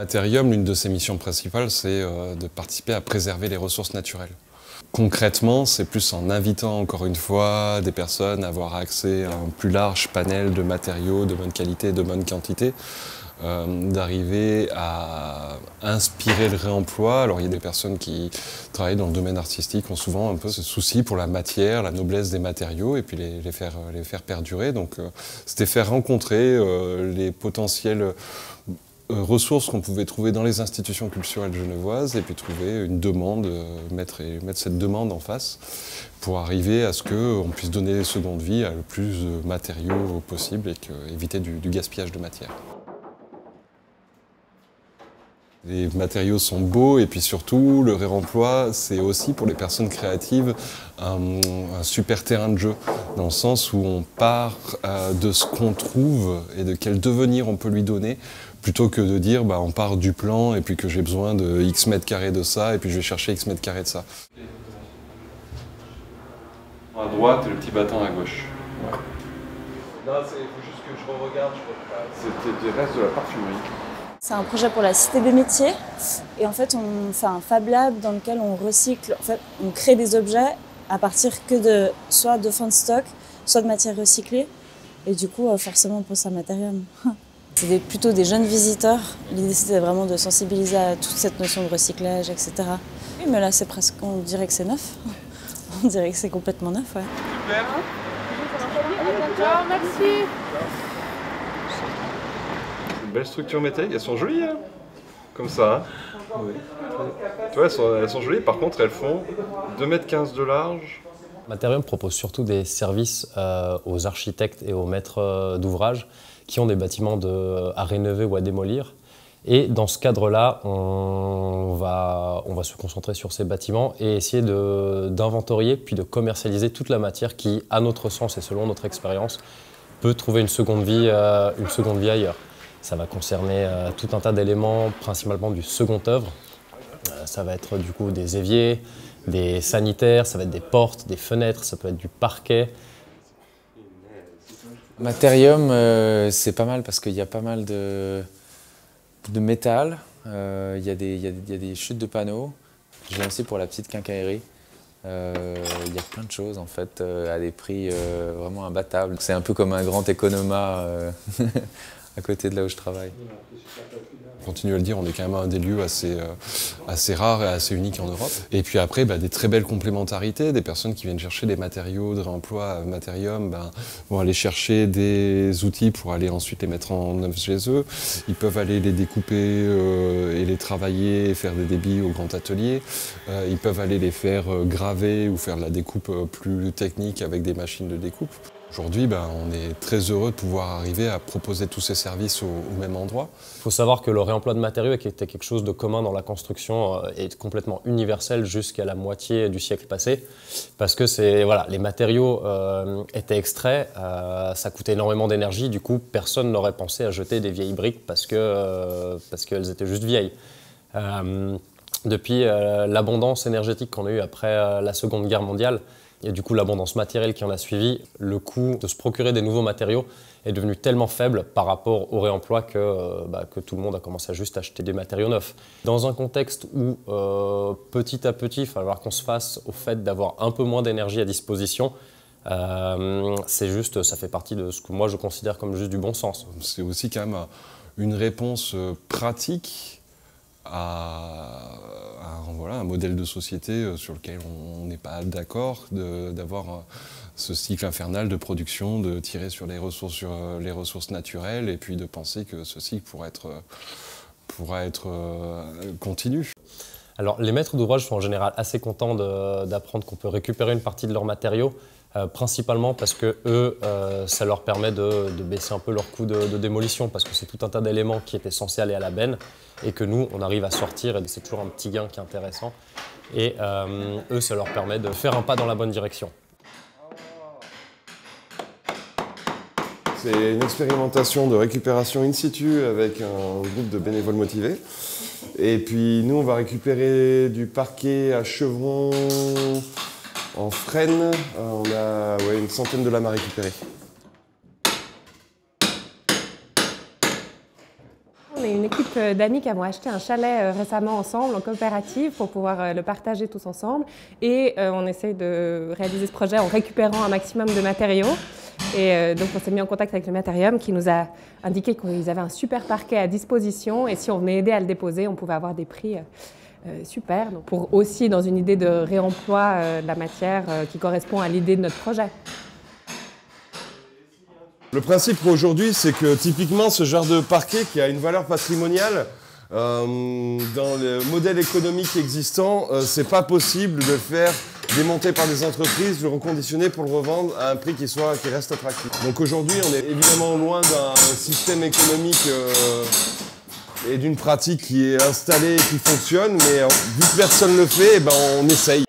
Matérium, l'une de ses missions principales, c'est de participer à préserver les ressources naturelles. Concrètement, c'est plus en invitant encore une fois des personnes à avoir accès à un plus large panel de matériaux de bonne qualité et de bonne quantité, d'arriver à inspirer le réemploi. Alors il y a des personnes qui travaillent dans le domaine artistique ont souvent un peu ce souci pour la matière, la noblesse des matériaux et puis les faire perdurer. Donc c'était faire rencontrer les potentiels ressources qu'on pouvait trouver dans les institutions culturelles genevoises et puis trouver une demande, mettre cette demande en face pour arriver à ce qu'on puisse donner seconde vie à le plus de matériaux possible et éviter du gaspillage de matière. Les matériaux sont beaux et puis surtout le réemploi c'est aussi pour les personnes créatives un super terrain de jeu dans le sens où on part de ce qu'on trouve et de quel devenir on peut lui donner plutôt que de dire on part du plan et puis que j'ai besoin de X mètres carrés de ça et puis je vais chercher X mètres carrés de ça. À droite et le petit battant à gauche. Non, il faut juste que je re-regarde. C'était des restes de la parfumerie. C'est un projet pour la Cité des métiers et en fait on fait un Fab Lab dans lequel on recycle, en fait on crée des objets à partir que soit de fin de stock, soit de matières recyclées et du coup forcément on pense à Matérium. C'est plutôt des jeunes visiteurs, l'idée c'était vraiment de sensibiliser à toute cette notion de recyclage, etc. Oui mais là c'est presque, on dirait que c'est neuf, on dirait que c'est complètement neuf, ouais. Super. D'accord, merci. Belle structure métallique, elles sont jolies, hein, comme ça. Hein. Oui. Tu vois, elles sont jolies, par contre elles font 2,15 m de large. Matérium propose surtout des services aux architectes et aux maîtres d'ouvrage qui ont des bâtiments à rénover ou à démolir. Et dans ce cadre-là, on va se concentrer sur ces bâtiments et essayer d'inventorier puis de commercialiser toute la matière qui, à notre sens et selon notre expérience, peut trouver une seconde vie ailleurs. Ça va concerner tout un tas d'éléments, principalement du second œuvre. Ça va être du coup des éviers, des sanitaires, ça va être des portes, des fenêtres, ça peut être du parquet. Matérium, c'est pas mal parce qu'il y a pas mal de métal, il y a des chutes de panneaux. J'ai aussi pour la petite quincaillerie. Il y a plein de choses en fait à des prix vraiment imbattables. C'est un peu comme un grand économa à côté de là où je travaille. On continue à le dire, on est quand même un des lieux assez rares et assez uniques en Europe. Et puis après, des très belles complémentarités, des personnes qui viennent chercher des matériaux de réemploi à Matérium vont aller chercher des outils pour aller ensuite les mettre en œuvre chez eux. Ils peuvent aller les découper et les travailler et faire des débits au grand atelier. Ils peuvent aller les faire graver ou faire de la découpe plus technique avec des machines de découpe. Aujourd'hui, on est très heureux de pouvoir arriver à proposer tous ces services au même endroit. Il faut savoir que le réemploi de matériaux, qui était quelque chose de commun dans la construction, est complètement universel jusqu'à la moitié du siècle passé. Parce que les matériaux étaient extraits, ça coûtait énormément d'énergie, du coup personne n'aurait pensé à jeter des vieilles briques parce qu'elles étaient juste vieilles. Depuis l'abondance énergétique qu'on a eue après la Seconde Guerre mondiale, et du coup l'abondance matérielle qui en a suivi, le coût de se procurer des nouveaux matériaux est devenu tellement faible par rapport au réemploi que tout le monde a commencé à juste acheter des matériaux neufs. Dans un contexte où petit à petit, il va falloir qu'on se fasse au fait d'avoir un peu moins d'énergie à disposition, ça fait partie de ce que moi je considère comme juste du bon sens. C'est aussi quand même une réponse pratique à un modèle de société sur lequel on n'est pas d'accord d'avoir ce cycle infernal de production, de tirer sur les ressources naturelles et puis de penser que ce cycle pourra être continu. Alors les maîtres d'ouvrage sont en général assez contents d'apprendre qu'on peut récupérer une partie de leurs matériaux, principalement parce que eux, ça leur permet de baisser un peu leur coût de démolition parce que c'est tout un tas d'éléments qui étaient censés aller à la benne et que nous, on arrive à sortir et c'est toujours un petit gain qui est intéressant. Et eux, ça leur permet de faire un pas dans la bonne direction. C'est une expérimentation de récupération in situ avec un groupe de bénévoles motivés. Et puis nous, on va récupérer du parquet à chevron en frêne. On a une centaine de lames à récupérer. On est une équipe l'équipe d'Annick avons acheté un chalet récemment ensemble, en coopérative, pour pouvoir le partager tous ensemble. Et on essaye de réaliser ce projet en récupérant un maximum de matériaux. Et donc on s'est mis en contact avec le Matérium qui nous a indiqué qu'ils avaient un super parquet à disposition et si on venait aider à le déposer, on pouvait avoir des prix super. Donc pour aussi dans une idée de réemploi de la matière qui correspond à l'idée de notre projet. Le principe aujourd'hui, c'est que typiquement ce genre de parquet qui a une valeur patrimoniale, dans le modèle économique existant, c'est pas possible de le faire démonter par des entreprises, le reconditionner pour le revendre à un prix qui reste attractif. Donc aujourd'hui, on est évidemment loin d'un système économique et d'une pratique qui est installée et qui fonctionne, mais vu que personne ne le fait, eh ben, on essaye.